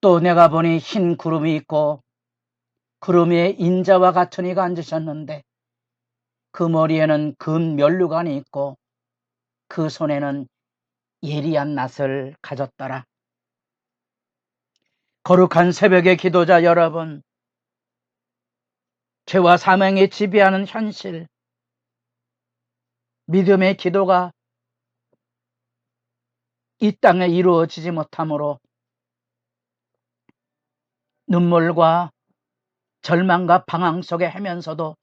또 내가 보니 흰 구름이 있고 구름 위에 인자와 같은 이가 앉으셨는데 그 머리에는 금 면류관이 있고 그 손에는 예리한 낫을 가졌더라. 거룩한 새벽의 기도자 여러분, 죄와 사망이 지배하는 현실, 믿음의 기도가 이 땅에 이루어지지 못함으로 눈물과 절망과 방황 속에 헤면서도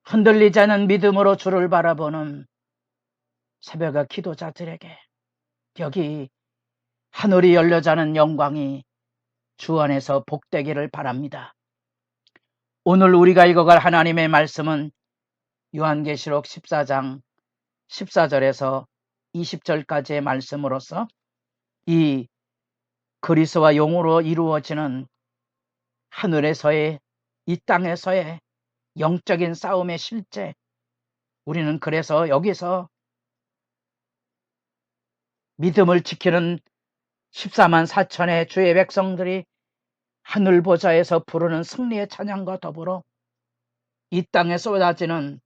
흔들리지 않은 믿음으로 주를 바라보는 새벽의 기도자들에게 여기 하늘이 열려자는 영광이 주 안에서 복되기를 바랍니다. 오늘 우리가 읽어갈 하나님의 말씀은 요한계시록 14장 14절에서 20절까지의 말씀으로서 이 그리스도와 영으로 이루어지는 하늘에서의 이 땅에서의 영적인 싸움의 실제, 우리는 그래서 여기서 믿음을 지키는 14만 4천의 주의 백성들이 하늘 보좌에서 부르는 승리의 찬양과 더불어 이 땅에 쏟아지는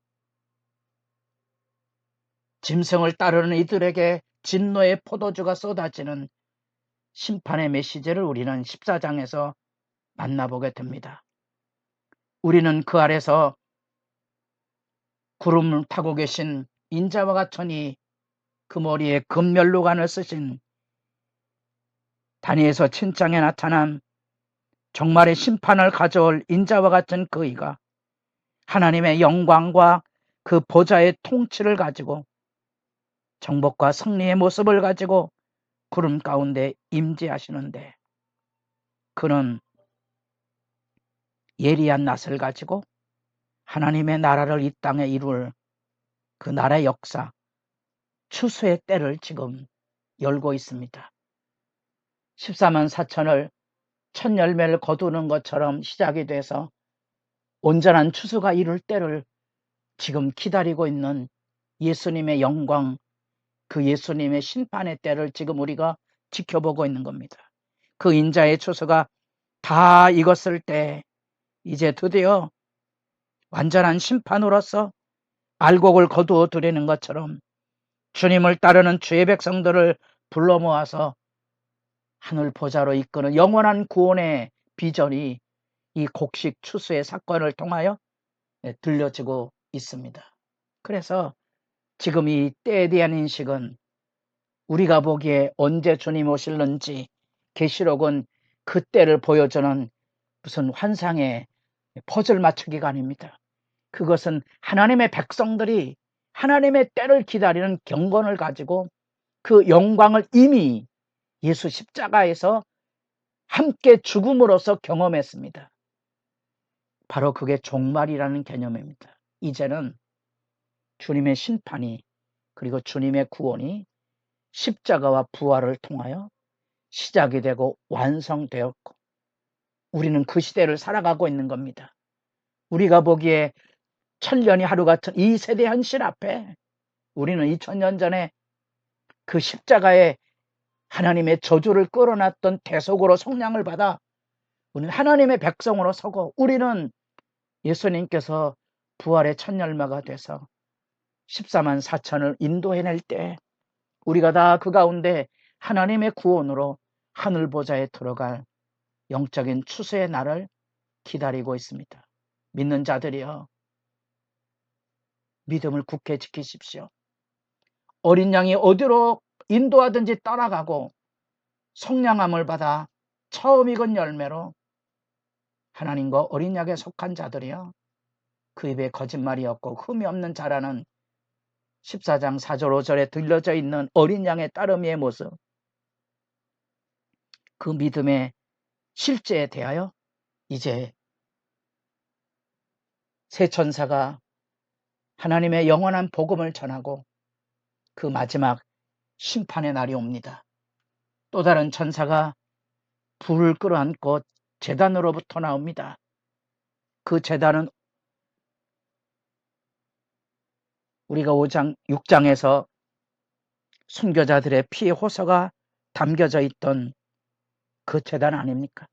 짐승을 따르는 이들에게 진노의 포도주가 쏟아지는 심판의 메시지를 우리는 14장에서 만나보게 됩니다. 우리는 그 아래서 구름을 타고 계신 인자와 같으니 그 머리에 금면류관을 쓰신 다니엘서 7장에 나타난 종말의 심판을 가져올 인자와 같은 그 이가 하나님의 영광과 그 보좌의 통치를 가지고 정복과 승리의 모습을 가지고 구름 가운데 임재하시는데 그는 예리한 낫을 가지고 하나님의 나라를 이 땅에 이룰 그 나라의 역사, 추수의 때를 지금 열고 있습니다. 14만 4천을 첫 열매를 거두는 것처럼 시작이 돼서 온전한 추수가 이룰 때를 지금 기다리고 있는 예수님의 영광, 그 예수님의 심판의 때를 지금 우리가 지켜보고 있는 겁니다. 그 인자의 추수가 다 익었을 때 이제 드디어 완전한 심판으로서 알곡을 거두어 드리는 것처럼 주님을 따르는 주의 백성들을 불러 모아서 하늘 보좌로 이끄는 영원한 구원의 비전이 이 곡식 추수의 사건을 통하여 들려지고 있습니다. 그래서 지금 이 때에 대한 인식은 우리가 보기에 언제 주님 오실는지 계시록은 그 때를 보여주는 무슨 환상의 퍼즐 맞추기가 아닙니다. 그것은 하나님의 백성들이 하나님의 때를 기다리는 경건을 가지고 그 영광을 이미 예수 십자가에서 함께 죽음으로써 경험했습니다. 바로 그게 종말이라는 개념입니다. 이제는 주님의 심판이 그리고 주님의 구원이 십자가와 부활을 통하여 시작이 되고 완성되었고 우리는 그 시대를 살아가고 있는 겁니다. 우리가 보기에 천년이 하루 같은 이 세대 현실 앞에 우리는 2000년 전에 그 십자가에 하나님의 저주를 끌어놨던 대속으로 성량을 받아 우리는 하나님의 백성으로 서고 우리는 예수님께서 부활의 첫 열매가 돼서 14만 4천을 인도해낼 때 우리가 다 그 가운데 하나님의 구원으로 하늘 보좌에 들어갈 영적인 추수의 날을 기다리고 있습니다. 믿는 자들이여 믿음을 굳게 지키십시오. 어린 양이 어디로 인도하든지 따라가고 성량함을 받아 처음 익은 열매로 하나님과 어린 양에 속한 자들이여 그 입에 거짓말이 없고 흠이 없는 자라는 14장 4절 5절에 들려져 있는 어린 양의 따름이의 모습, 그 믿음의 실제에 대하여 이제 새 천사가 하나님의 영원한 복음을 전하고 그 마지막 심판의 날이 옵니다. 또 다른 천사가 불을 끌어안고 제단으로부터 나옵니다. 그 제단은 우리가 5장, 6장에서 순교자들의 피의 호소가 담겨져 있던 그 제단 아닙니까?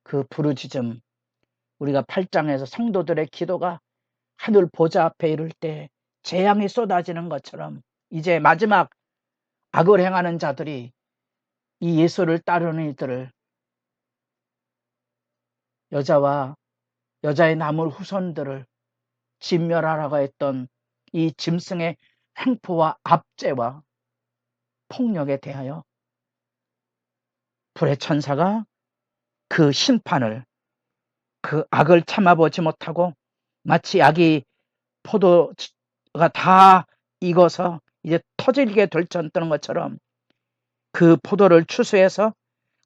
그 부르짖음, 우리가 8장에서 성도들의 기도가 하늘 보좌 앞에 이를 때 재앙이 쏟아지는 것처럼 이제 마지막 악을 행하는 자들이 이 예수를 따르는 이들을, 여자와 여자의 남을 후손들을 진멸하라고 했던 이 짐승의 횡포와 압제와 폭력에 대하여 불의 천사가 그 심판을, 그 악을 참아보지 못하고 마치 악이 포도가 다 익어서 이제 터질게 들쳐뜨는 것처럼 그 포도를 추수해서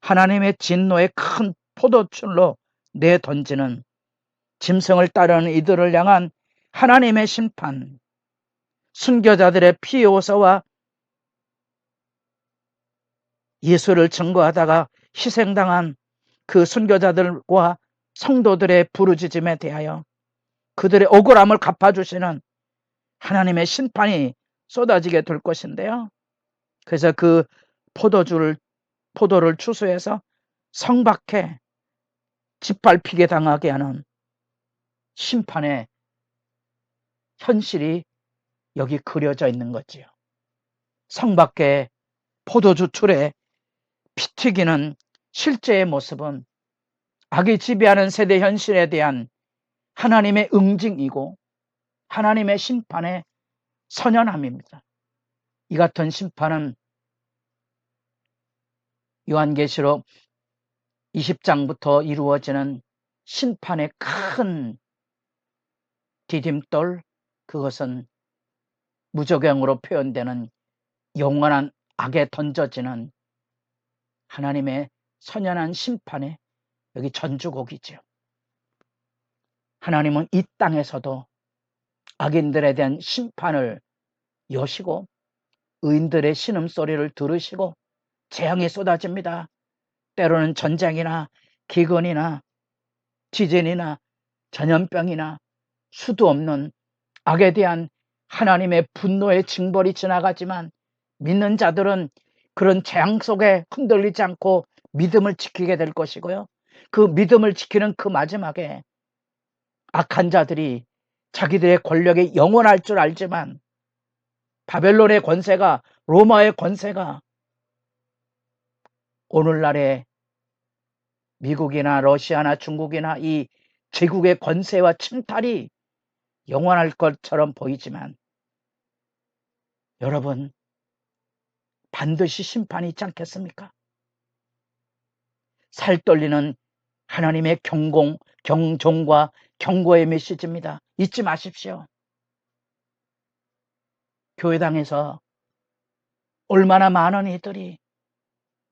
하나님의 진노의 큰 포도출로 내던지는 짐승을 따르는 이들을 향한 하나님의 심판, 순교자들의 피 요소와 예수를 증거하다가 희생당한 그 순교자들과 성도들의 부르짖음에 대하여 그들의 억울함을 갚아주시는 하나님의 심판이 쏟아지게 될 것인데요. 그래서 그 포도를 추수해서 성 밖에 짓밟히게 당하게 하는 심판의 현실이 여기 그려져 있는 거지요. 성 밖에 포도주 출에 피 튀기는 실제의 모습은 악이 지배하는 세대 현실에 대한 하나님의 응징이고 하나님의 심판의 선언함입니다. 이 같은 심판은 요한계시록 20장부터 이루어지는 심판의 큰 디딤돌, 그것은 무적행으로 표현되는 영원한 악에 던져지는 하나님의 선연한 심판의 여기 전주곡이죠. 하나님은 이 땅에서도 악인들에 대한 심판을 여시고 의인들의 신음소리를 들으시고 재앙이 쏟아집니다. 때로는 전쟁이나 기근이나 지진이나 전염병이나 수도 없는 악에 대한 하나님의 분노의 징벌이 지나가지만 믿는 자들은 그런 재앙 속에 흔들리지 않고 믿음을 지키게 될 것이고요. 그 믿음을 지키는 그 마지막에 악한 자들이 자기들의 권력이 영원할 줄 알지만 바벨론의 권세가, 로마의 권세가 오늘날의 미국이나 러시아나 중국이나 이 제국의 권세와 침탈이 영원할 것처럼 보이지만 여러분, 반드시 심판이 있지 않겠습니까? 살떨리는 하나님의 경종과 경고의 메시지입니다. 잊지 마십시오. 교회당에서 얼마나 많은 이들이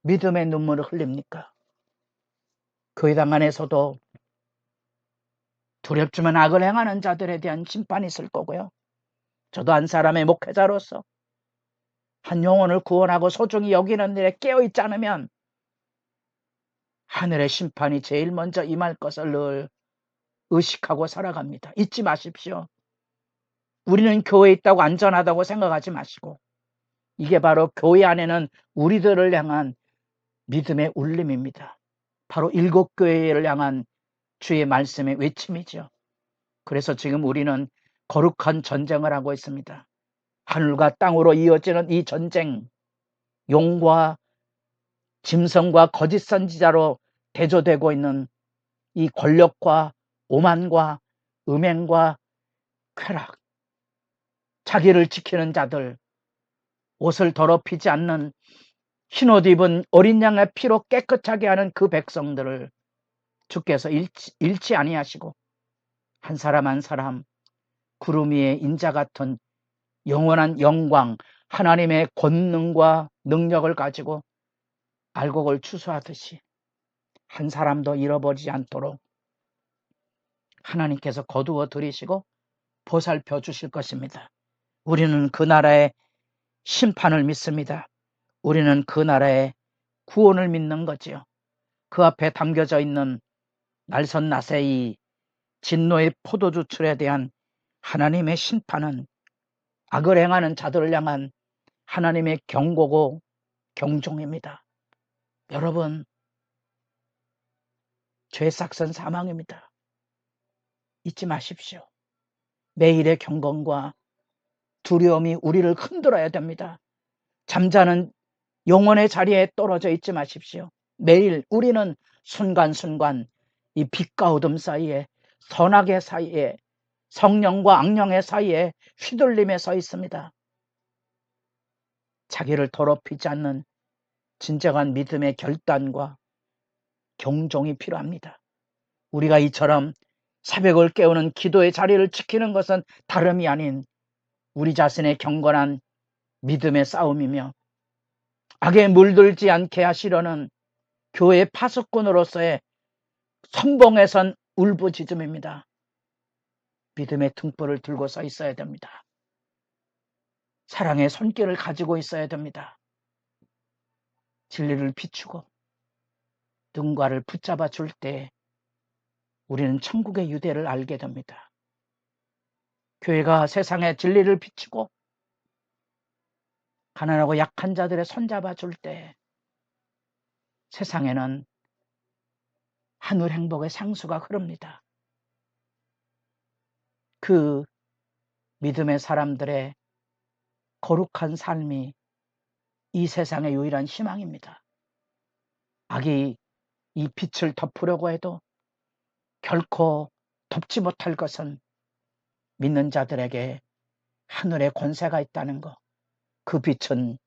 믿음의 눈물을 흘립니까? 교회당 안에서도 두렵지만 악을 행하는 자들에 대한 심판이 있을 거고요. 저도 한 사람의 목회자로서 한 영혼을 구원하고 소중히 여기는 일에 깨어있지 않으면 하늘의 심판이 제일 먼저 임할 것을 늘 의식하고 살아갑니다. 잊지 마십시오. 우리는 교회에 있다고 안전하다고 생각하지 마시고 이게 바로 교회 안에는 우리들을 향한 믿음의 울림입니다. 바로 일곱 교회를 향한 주의 말씀의 외침이죠. 그래서 지금 우리는 거룩한 전쟁을 하고 있습니다. 하늘과 땅으로 이어지는 이 전쟁, 용과 짐승과 거짓 선지자로 대조되고 있는 이 권력과 오만과 음행과 쾌락, 자기를 지키는 자들, 옷을 더럽히지 않는 흰옷 입은 어린 양의 피로 깨끗하게 하는 그 백성들을 주께서 잃지 아니하시고 한 사람 한 사람 구름 위에 인자 같은 영원한 영광, 하나님의 권능과 능력을 가지고 알곡을 추수하듯이 한 사람도 잃어버리지 않도록 하나님께서 거두어 들이시고 보살펴 주실 것입니다. 우리는 그 나라의 심판을 믿습니다. 우리는 그 나라의 구원을 믿는 거지요. 그 앞에 담겨져 있는 날선 낫의 이 진노의 포도주출에 대한 하나님의 심판은 악을 행하는 자들을 향한 하나님의 경고고 경종입니다. 여러분, 죄 싹선 사망입니다. 잊지 마십시오. 매일의 경건과 두려움이 우리를 흔들어야 됩니다. 잠자는 영혼의 자리에 떨어져 있지 마십시오. 매일 우리는 순간순간 이 빛과 어둠 사이에, 선악의 사이에, 성령과 악령의 사이에 휘둘림에 서 있습니다. 자기를 더럽히지 않는 진정한 믿음의 결단과 경종이 필요합니다. 우리가 이처럼 새벽을 깨우는 기도의 자리를 지키는 것은 다름이 아닌 우리 자신의 경건한 믿음의 싸움이며, 악에 물들지 않게 하시려는 교회의 파수꾼으로서의 선봉에 선 울부짖음입니다. 믿음의 등불을 들고 서 있어야 됩니다. 사랑의 손길을 가지고 있어야 됩니다. 진리를 비추고 누군가를 붙잡아 줄 때 우리는 천국의 유대를 알게 됩니다. 교회가 세상의 진리를 비추고 가난하고 약한 자들의 손잡아 줄 때 세상에는 하늘 행복의 상수가 흐릅니다. 그 믿음의 사람들의 거룩한 삶이 이 세상의 유일한 희망입니다. 악이 이 빛을 덮으려고 해도 결코 덮지 못할 것은 믿는 자들에게 하늘의 권세가 있다는 것, 그 빛은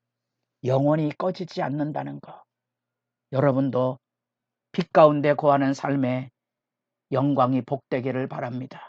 영원히 꺼지지 않는다는 것, 여러분도 빛 가운데 거하는 삶에 영광이 복되기를 바랍니다.